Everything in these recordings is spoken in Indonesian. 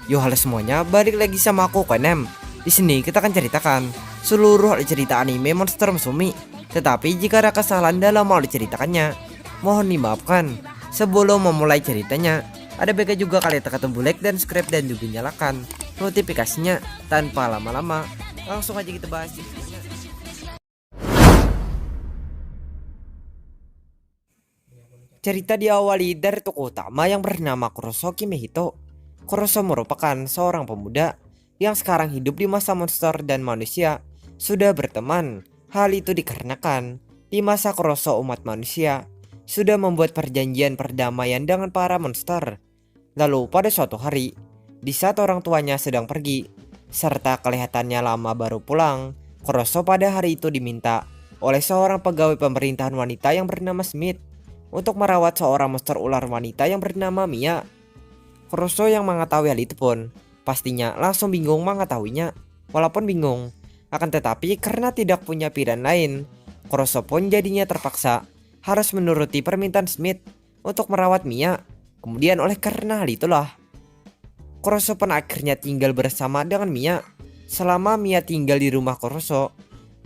Yo halo semuanya, balik lagi sama aku Kenem. Di sini kita akan ceritakan seluruh alur cerita anime Monster Musume. Tetapi jika ada kesalahan dalam alur ceritakannya, mohon dimaafkan. Sebelum memulai ceritanya, ada baiknya juga kalian tekan tombol like dan subscribe dan juga nyalakan notifikasinya. Tanpa lama-lama, langsung aja kita bahas ceritanya. Cerita diawali dari tokoh utama yang bernama Kurosoki Mehito. Kuroso merupakan seorang pemuda yang sekarang hidup di masa monster dan manusia sudah berteman. Hal itu dikarenakan di masa Kuroso umat manusia sudah membuat perjanjian perdamaian dengan para monster. Lalu pada suatu hari, di saat orang tuanya sedang pergi serta kelihatannya lama baru pulang, Kuroso pada hari itu diminta oleh seorang pegawai pemerintahan wanita yang bernama Smith untuk merawat seorang monster ular wanita yang bernama Mia. Kuroso yang mengetahui hal itu pun pastinya langsung bingung mengetahuinya. Walaupun bingung, akan tetapi karena tidak punya pilihan lain, Kuroso pun jadinya terpaksa harus menuruti permintaan Smith untuk merawat Mia. Kemudian oleh karena hal itulah, Kuroso pun akhirnya tinggal bersama dengan Mia. Selama Mia tinggal di rumah Kuroso,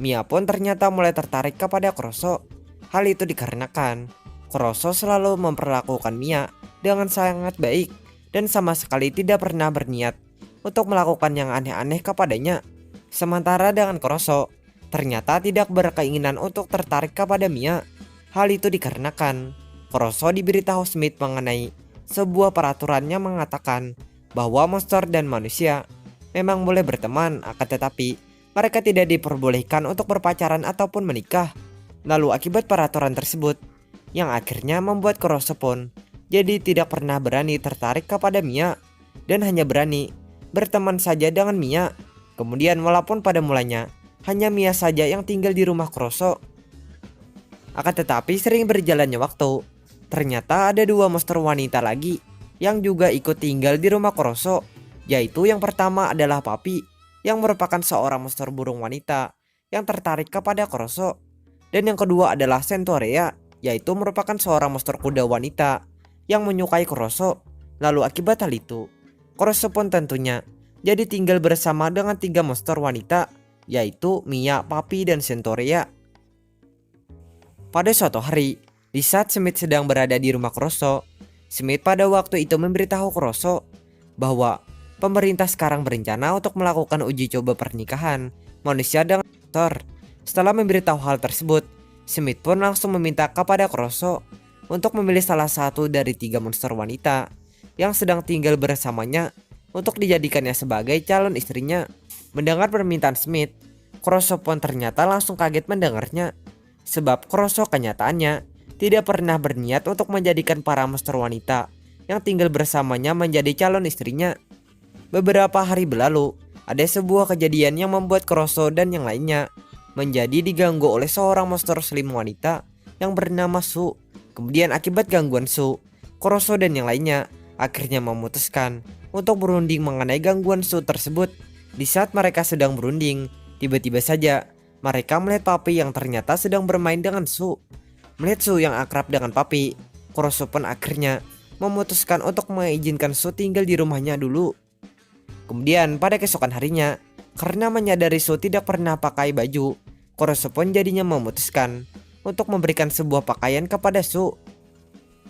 Mia pun ternyata mulai tertarik kepada Kuroso. Hal itu dikarenakan Kuroso selalu memperlakukan Mia dengan sangat baik dan sama sekali tidak pernah berniat untuk melakukan yang aneh-aneh kepadanya. Sementara dengan Kuroso ternyata tidak berkeinginan untuk tertarik kepada Mia. Hal itu dikarenakan Kuroso diberitahu Smith mengenai sebuah peraturan yang mengatakan bahwa monster dan manusia memang boleh berteman, akan tetapi mereka tidak diperbolehkan untuk berpacaran ataupun menikah. Lalu akibat peraturan tersebut, yang akhirnya membuat Kuroso pun jadi tidak pernah berani tertarik kepada Mia dan hanya berani berteman saja dengan Mia. Kemudian walaupun pada mulanya hanya Mia saja yang tinggal di rumah Kuroso, akan tetapi sering berjalannya waktu, ternyata ada dua monster wanita lagi yang juga ikut tinggal di rumah Kuroso, yaitu yang pertama adalah Papi yang merupakan seorang monster burung wanita yang tertarik kepada Kuroso, dan yang kedua adalah Centaurea, yaitu merupakan seorang monster kuda wanita yang menyukai Kuroso. Lalu akibat hal itu, Kuroso pun tentunya jadi tinggal bersama dengan tiga monster wanita, yaitu Mia, Papi, dan Centaurea. Pada suatu hari, di saat Smith sedang berada di rumah Kuroso, Smith pada waktu itu memberitahu Kuroso bahwa pemerintah sekarang berencana untuk melakukan uji coba pernikahan manusia dengan monster. Setelah memberitahu hal tersebut, Smith pun langsung meminta kepada Kuroso untuk memilih salah satu dari tiga monster wanita yang sedang tinggal bersamanya untuk dijadikannya sebagai calon istrinya. Mendengar permintaan Smith, Kuroso pun ternyata langsung kaget mendengarnya, sebab Kuroso kenyataannya tidak pernah berniat untuk menjadikan para monster wanita yang tinggal bersamanya menjadi calon istrinya. Beberapa hari berlalu, ada sebuah kejadian yang membuat Kuroso dan yang lainnya menjadi diganggu oleh seorang monster slim wanita yang bernama Su. Kemudian akibat gangguan Su, Kuroso dan yang lainnya akhirnya memutuskan untuk berunding mengenai gangguan Su tersebut. Di saat mereka sedang berunding, tiba-tiba saja mereka melihat Papi yang ternyata sedang bermain dengan Su. Melihat Su yang akrab dengan Papi, Kuroso pun akhirnya memutuskan untuk mengizinkan Su tinggal di rumahnya dulu. Kemudian pada keesokan harinya, karena menyadari Su tidak pernah pakai baju, Kuroso pun jadinya memutuskan untuk memberikan sebuah pakaian kepada Su.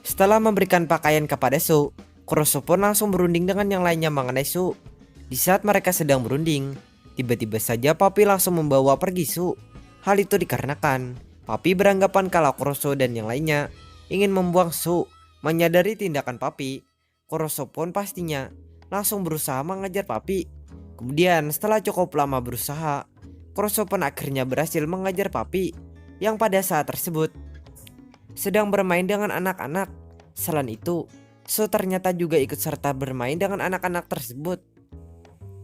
Setelah memberikan pakaian kepada Su, Kuroso pun langsung berunding dengan yang lainnya mengenai Su. Di saat mereka sedang berunding, tiba-tiba saja Papi langsung membawa pergi Su. Hal itu dikarenakan Papi beranggapan kalau Kuroso dan yang lainnya ingin membuang Su. Menyadari tindakan Papi, Kuroso pun pastinya langsung berusaha mengejar Papi. Kemudian setelah cukup lama berusaha, Kuroso pun akhirnya berhasil mengejar Papi yang pada saat tersebut sedang bermain dengan anak-anak. Selain itu, Su ternyata juga ikut serta bermain dengan anak-anak tersebut.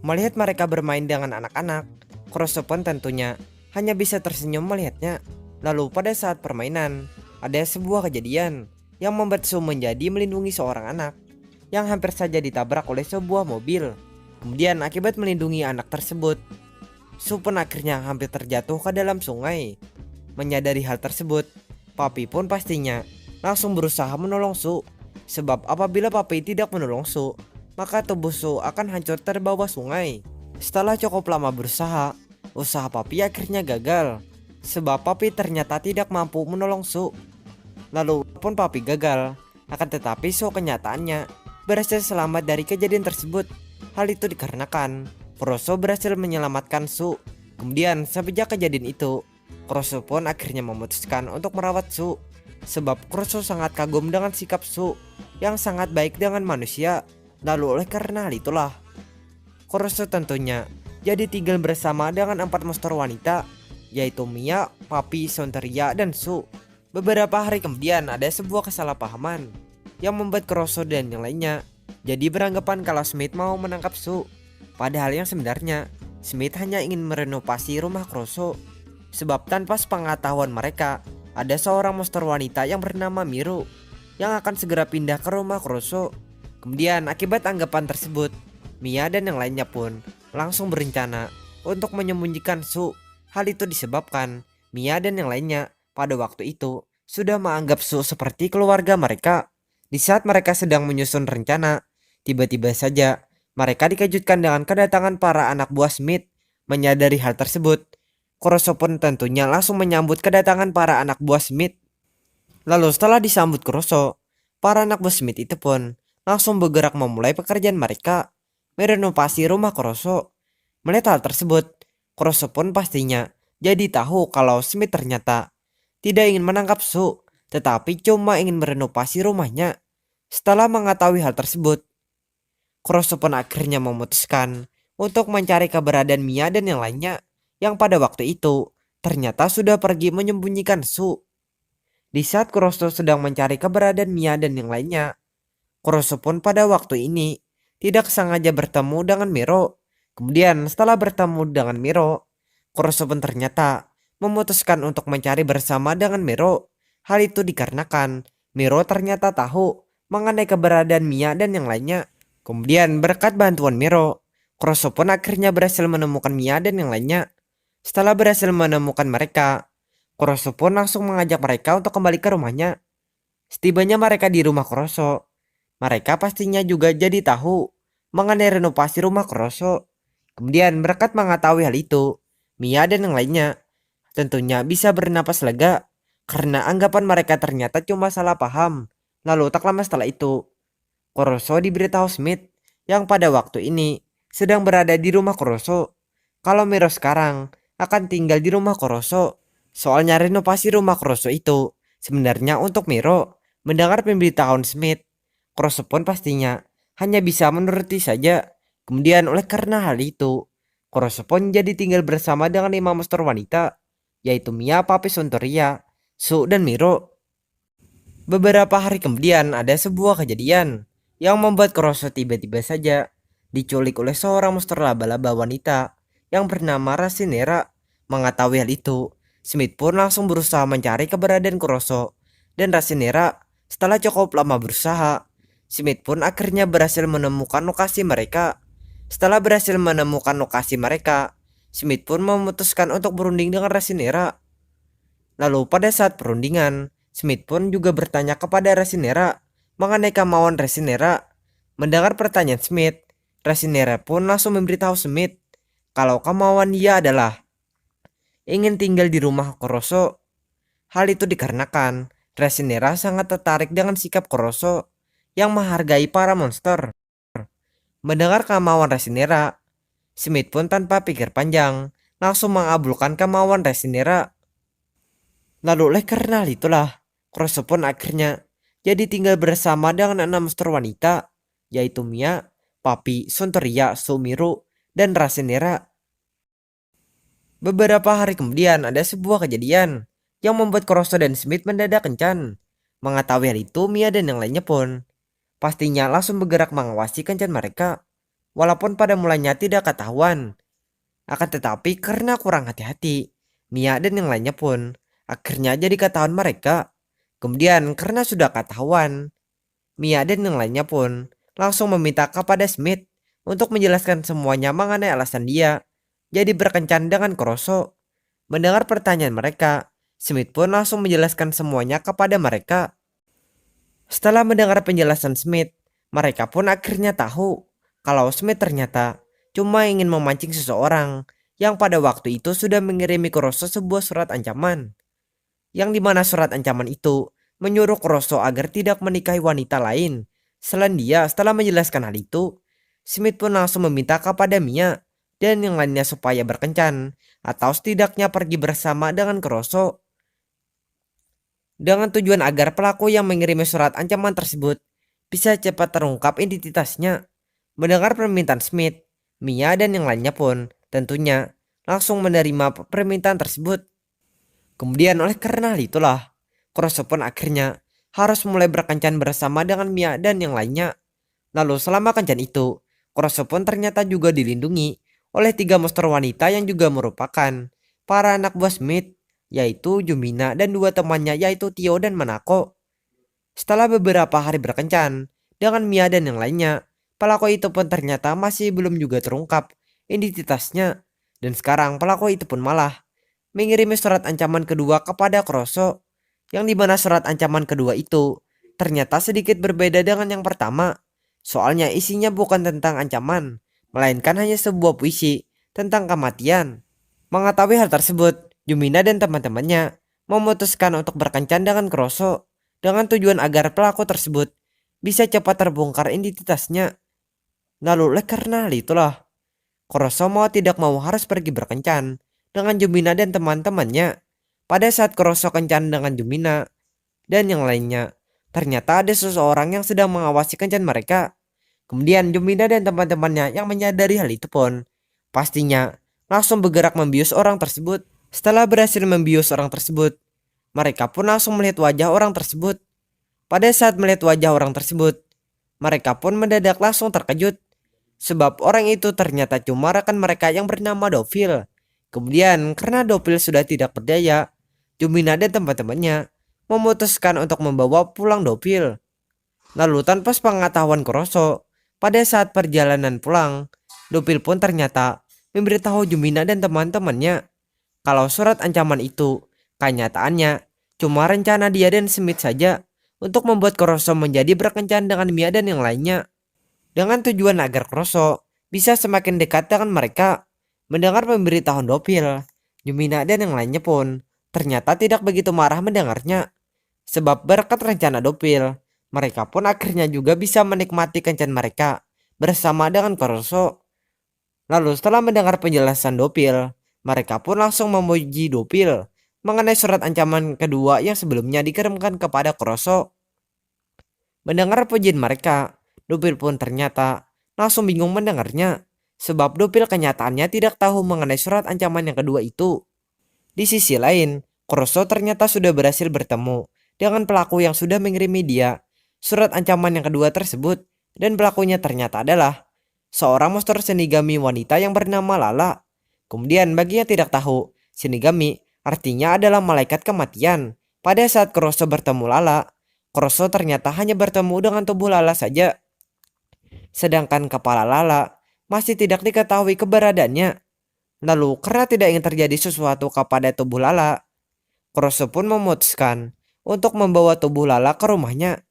Melihat mereka bermain dengan anak-anak, Kuroso pun tentunya hanya bisa tersenyum melihatnya. Lalu pada saat permainan, ada sebuah kejadian yang membuat Su menjadi melindungi seorang anak yang hampir saja ditabrak oleh sebuah mobil. Kemudian akibat melindungi anak tersebut, Su pun akhirnya hampir terjatuh ke dalam sungai. Menyadari hal tersebut, Papi pun pastinya langsung berusaha menolong Su, sebab apabila Papi tidak menolong Su, maka tubuh Su akan hancur terbawa sungai. Setelah cukup lama berusaha, usaha Papi akhirnya gagal, sebab Papi ternyata tidak mampu menolong Su. Lalu pun Papi gagal, akan tetapi Su kenyataannya berhasil selamat dari kejadian tersebut. Hal itu dikarenakan Kuroso berhasil menyelamatkan Su. Kemudian sejak kejadian itu, Kuroso pun akhirnya memutuskan untuk merawat Su, sebab Kuroso sangat kagum dengan sikap Su yang sangat baik dengan manusia. Lalu oleh karena hal itulah, Kuroso tentunya jadi tinggal bersama dengan 4 monster wanita, yaitu Mia, Papi, Sonteria, dan Su. Beberapa hari kemudian ada sebuah kesalahpahaman yang membuat Kuroso dan yang lainnya jadi beranggapan kalau Smith mau menangkap Su. Padahal yang sebenarnya Smith hanya ingin merenovasi rumah Kuroso, sebab tanpa sepengetahuan mereka ada seorang monster wanita yang bernama Miru yang akan segera pindah ke rumah Kuroso. Kemudian akibat anggapan tersebut, Mia dan yang lainnya pun langsung berencana untuk menyembunyikan Su. Hal itu disebabkan Mia dan yang lainnya pada waktu itu sudah menganggap Su seperti keluarga mereka. Di saat mereka sedang menyusun rencana, tiba-tiba saja mereka dikejutkan dengan kedatangan para anak buah Smith. Menyadari hal tersebut, Kuroso pun tentunya langsung menyambut kedatangan para anak buah Smith. Lalu setelah disambut Kuroso, para anak buah Smith itu pun langsung bergerak memulai pekerjaan mereka, merenovasi rumah Kuroso. Melihat hal tersebut, Kuroso pun pastinya jadi tahu kalau Smith ternyata tidak ingin menangkap Su, tetapi cuma ingin merenovasi rumahnya. Setelah mengetahui hal tersebut, Kuroso pun akhirnya memutuskan untuk mencari keberadaan Mia dan yang lainnya, yang pada waktu itu ternyata sudah pergi menyembunyikan Su. Di saat Kuroso sedang mencari keberadaan Mia dan yang lainnya, Kuroso pun pada waktu ini tidak sengaja bertemu dengan Miro. Kemudian setelah bertemu dengan Miro, Kuroso pun ternyata memutuskan untuk mencari bersama dengan Miro. Hal itu dikarenakan Miro ternyata tahu mengenai keberadaan Mia dan yang lainnya. Kemudian berkat bantuan Miro, Kuroso pun akhirnya berhasil menemukan Mia dan yang lainnya. Setelah berhasil menemukan mereka, Kuroso pun langsung mengajak mereka untuk kembali ke rumahnya. Setibanya mereka di rumah Kuroso, mereka pastinya juga jadi tahu mengenai renovasi rumah Kuroso. Kemudian berkat mengetahui hal itu, Mia dan yang lainnya tentunya bisa bernapas lega karena anggapan mereka ternyata cuma salah paham. Lalu tak lama setelah itu, Kuroso diberitahu Smith yang pada waktu ini sedang berada di rumah Kuroso kalau Miro sekarang akan tinggal di rumah Kuroso. Soalnya renovasi rumah Kuroso itu sebenarnya untuk Miro. Mendengar pemberitahuan Smith, Kuroso pun pastinya hanya bisa menuruti saja. Kemudian oleh karena hal itu, Kuroso pun jadi tinggal bersama dengan 5 monster wanita, yaitu Mia, Papi, Sontoria, Su, dan Miro. Beberapa hari kemudian ada sebuah kejadian yang membuat Kuroso tiba-tiba saja diculik oleh seorang monster laba-laba wanita yang bernama Rasinera. Mengetahui hal itu, Smith pun langsung berusaha mencari keberadaan Kuroso dan Rasinera. Setelah cukup lama berusaha, Smith pun akhirnya berhasil menemukan lokasi mereka. Setelah berhasil menemukan lokasi mereka, Smith pun memutuskan untuk berunding dengan Rasinera. Lalu pada saat perundingan, Smith pun juga bertanya kepada Rasinera mengenai kemauan Rasinera. Mendengar pertanyaan Smith, Rasinera pun langsung memberitahu Smith kalau kemauan dia adalah ingin tinggal di rumah Kuroso. Hal itu dikarenakan Rasinera sangat tertarik dengan sikap Kuroso yang menghargai para monster. Mendengar kemauan Rasinera, Smith pun tanpa pikir panjang langsung mengabulkan kemauan Rasinera. Lalu oleh karena hal itulah, Kuroso pun akhirnya jadi tinggal bersama dengan 6 monster wanita, yaitu Mia, Papi, Sontoria, Sumiru, dan Rasinera. Beberapa hari kemudian ada sebuah kejadian yang membuat Kuroso dan Smith mendadak kencan. Mengetahui hal itu, Mia dan yang lainnya pun pastinya langsung bergerak mengawasi kencan mereka. Walaupun pada mulanya tidak ketahuan, akan tetapi karena kurang hati-hati, Mia dan yang lainnya pun akhirnya jadi ketahuan mereka. Kemudian karena sudah ketahuan, Mia dan yang lainnya pun langsung meminta kepada Smith untuk menjelaskan semuanya mengenai alasan dia jadi berkencan dengan Kuroso. Mendengar pertanyaan mereka, Smith pun langsung menjelaskan semuanya kepada mereka. Setelah mendengar penjelasan Smith, mereka pun akhirnya tahu kalau Smith ternyata cuma ingin memancing seseorang yang pada waktu itu sudah mengirimi Kuroso sebuah surat ancaman, yang dimana surat ancaman itu menyuruh Kuroso agar tidak menikahi wanita lain selain dia. Setelah menjelaskan hal itu, Smith pun langsung meminta kepada Mia dan yang lainnya supaya berkencan atau setidaknya pergi bersama dengan Kuroso, dengan tujuan agar pelaku yang mengirimi surat ancaman tersebut bisa cepat terungkap identitasnya. Mendengar permintaan Smith, Mia dan yang lainnya pun tentunya langsung menerima permintaan tersebut. Kemudian oleh karena hal itulah, Kuroso pun akhirnya harus mulai berkencan bersama dengan Mia dan yang lainnya. Lalu selama kencan itu, Kuroso pun ternyata juga dilindungi oleh 3 monster wanita yang juga merupakan para anak buah Smith, yaitu Yumina dan 2 temannya yaitu Tio dan Manako. Setelah beberapa hari berkencan dengan Mia dan yang lainnya, pelaku itu pun ternyata masih belum juga terungkap identitasnya. Dan sekarang pelaku itu pun malah mengirimi surat ancaman kedua kepada Kuroso, yang dimana surat ancaman kedua itu ternyata sedikit berbeda dengan yang pertama. Soalnya isinya bukan tentang ancaman, melainkan hanya sebuah puisi tentang kematian. Mengetahui hal tersebut, Yumina dan teman-temannya memutuskan untuk berkencan dengan Kuroso dengan tujuan agar pelaku tersebut bisa cepat terbongkar identitasnya. Lalu oleh karena hal itulah, Kuroso mau tidak mau harus pergi berkencan dengan Yumina dan teman-temannya. Pada saat Kuroso kencan dengan Yumina dan yang lainnya, ternyata ada seseorang yang sedang mengawasi kencan mereka. Kemudian Yumina dan teman-temannya yang menyadari hal itu pun pastinya langsung bergerak membius orang tersebut. Setelah berhasil membius orang tersebut, mereka pun langsung melihat wajah orang tersebut. Pada saat melihat wajah orang tersebut, mereka pun mendadak langsung terkejut, sebab orang itu ternyata cuma rekan mereka yang bernama Dovil. Kemudian karena Dovil sudah tidak berdaya, Yumina dan teman-temannya memutuskan untuk membawa pulang Dovil. Lalu tanpa sepengetahuan Kuroso, pada saat perjalanan pulang, Dovil pun ternyata memberitahu Yumina dan teman-temannya kalau surat ancaman itu kenyataannya cuma rencana dia dan Smith saja untuk membuat Kuroso menjadi berkencan dengan Mia dan yang lainnya, dengan tujuan agar Kuroso bisa semakin dekat dengan mereka. Mendengar pemberitahuan Dovil, Yumina dan yang lainnya pun ternyata tidak begitu marah mendengarnya, sebab berkat rencana Dovil, mereka pun akhirnya juga bisa menikmati kencan mereka bersama dengan Kuroso. Lalu setelah mendengar penjelasan Dovil, mereka pun langsung memuji Dovil mengenai surat ancaman kedua yang sebelumnya dikirimkan kepada Kuroso. Mendengar pujian mereka, Dovil pun ternyata langsung bingung mendengarnya, sebab Dovil kenyataannya tidak tahu mengenai surat ancaman yang kedua itu. Di sisi lain, Kuroso ternyata sudah berhasil bertemu dengan pelaku yang sudah mengirimi dia surat ancaman yang kedua tersebut, dan pelakunya ternyata adalah seorang monster Shinigami wanita yang bernama Lala. Kemudian bagi yang tidak tahu, Shinigami artinya adalah malaikat kematian. Pada saat Kuroso bertemu Lala, Kuroso ternyata hanya bertemu dengan tubuh Lala saja, sedangkan kepala Lala masih tidak diketahui keberadaannya. Lalu karena tidak ingin terjadi sesuatu kepada tubuh Lala, Kuroso pun memutuskan untuk membawa tubuh Lala ke rumahnya.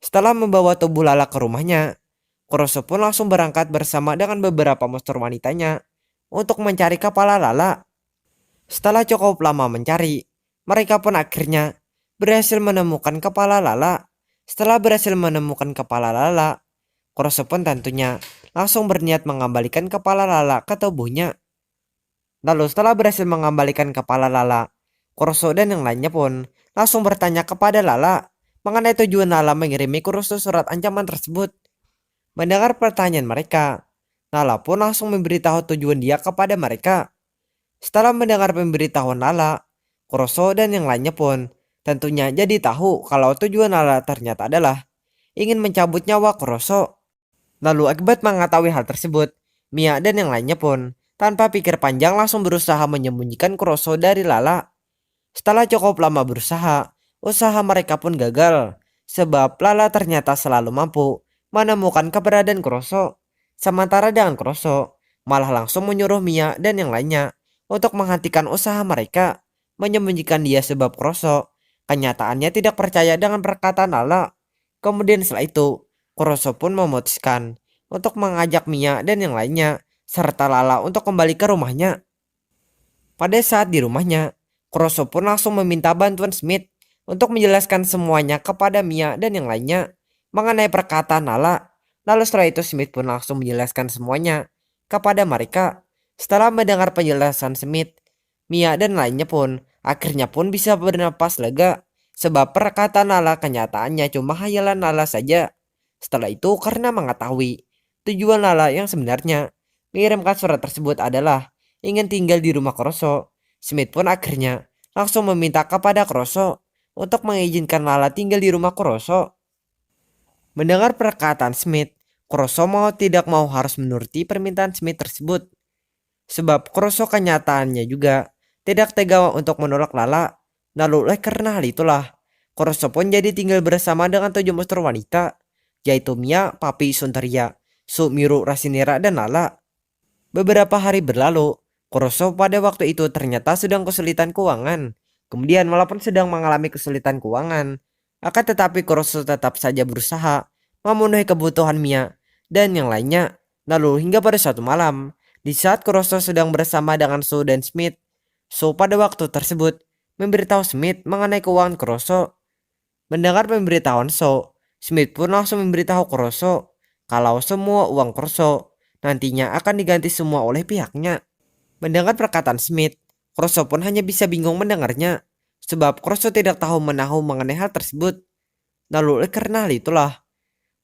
Setelah membawa tubuh Lala ke rumahnya, Kuroso pun langsung berangkat bersama dengan beberapa monster wanitanya untuk mencari kepala Lala. Setelah cukup lama mencari, mereka pun akhirnya berhasil menemukan kepala Lala. Setelah berhasil menemukan kepala Lala, Kuroso pun tentunya langsung berniat mengembalikan kepala Lala ke tubuhnya. Lalu setelah berhasil mengembalikan kepala Lala, Kuroso dan yang lainnya pun langsung bertanya kepada Lala mengenai tujuan Lala mengirimi Kuroso surat ancaman tersebut. Mendengar pertanyaan mereka, Lala pun langsung memberitahu tujuan dia kepada mereka. Setelah mendengar pemberitahuan Lala, Kuroso dan yang lainnya pun tentunya jadi tahu kalau tujuan Lala ternyata adalah ingin mencabut nyawa Kuroso. Lalu akibat mengetahui hal tersebut, Mia dan yang lainnya pun tanpa pikir panjang langsung berusaha menyembunyikan Kuroso dari Lala. Setelah cukup lama berusaha, usaha mereka pun gagal, sebab Lala ternyata selalu mampu menemukan keberadaan Kuroso. Sementara dengan Kuroso malah langsung menyuruh Mia dan yang lainnya untuk menghentikan usaha mereka menyembunyikan dia, sebab Kuroso kenyataannya tidak percaya dengan perkataan Lala. Kemudian setelah itu, Kuroso pun memutuskan untuk mengajak Mia dan yang lainnya serta Lala untuk kembali ke rumahnya. Pada saat di rumahnya, Kuroso pun langsung meminta bantuan Smith untuk menjelaskan semuanya kepada Mia dan yang lainnya mengenai perkataan Lala. Lalu setelah itu Smith pun langsung menjelaskan semuanya kepada mereka. Setelah mendengar penjelasan Smith, Mia dan lainnya pun akhirnya pun bisa bernapas lega sebab perkataan Lala kenyataannya cuma hayalan Lala saja. Setelah itu karena mengetahui tujuan Lala yang sebenarnya mengirimkan surat tersebut adalah ingin tinggal di rumah Kuroso, Smith pun akhirnya langsung meminta kepada Kuroso untuk mengizinkan Lala tinggal di rumah Kuroso. Mendengar perkataan Smith, Kuroso mau tidak mau harus menuruti permintaan Smith tersebut. Sebab Kuroso kenyataannya juga tidak tega untuk menolak Lala. Lalu oleh karena hal itulah, Kuroso pun jadi tinggal bersama dengan 7 monster wanita, yaitu Mia, Papi, Suntaria, Sumiru, Rasinera, dan Lala. Beberapa hari berlalu, Kuroso pada waktu itu ternyata sedang kesulitan keuangan. Kemudian walaupun sedang mengalami kesulitan keuangan, akan tetapi Kuroso tetap saja berusaha memenuhi kebutuhan Mia dan yang lainnya. Lalu hingga pada suatu malam, di saat Kuroso sedang bersama dengan Sue dan Smith, Sue pada waktu tersebut memberitahu Smith mengenai keuangan Kuroso. Mendengar pemberitahuan Sue, Smith pun langsung memberitahu Kuroso kalau semua uang Kuroso nantinya akan diganti semua oleh pihaknya. Mendengar perkataan Smith, Kuroso pun hanya bisa bingung mendengarnya, sebab Kuroso tidak tahu menahu mengenai hal tersebut. Lalu karena hal itulah,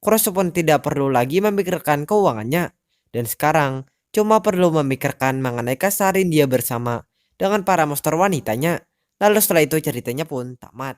Kuroso pun tidak perlu lagi memikirkan keuangannya, dan sekarang cuma perlu memikirkan mengenai keseharian dia bersama dengan para monster wanitanya. Lalu setelah itu ceritanya pun tamat.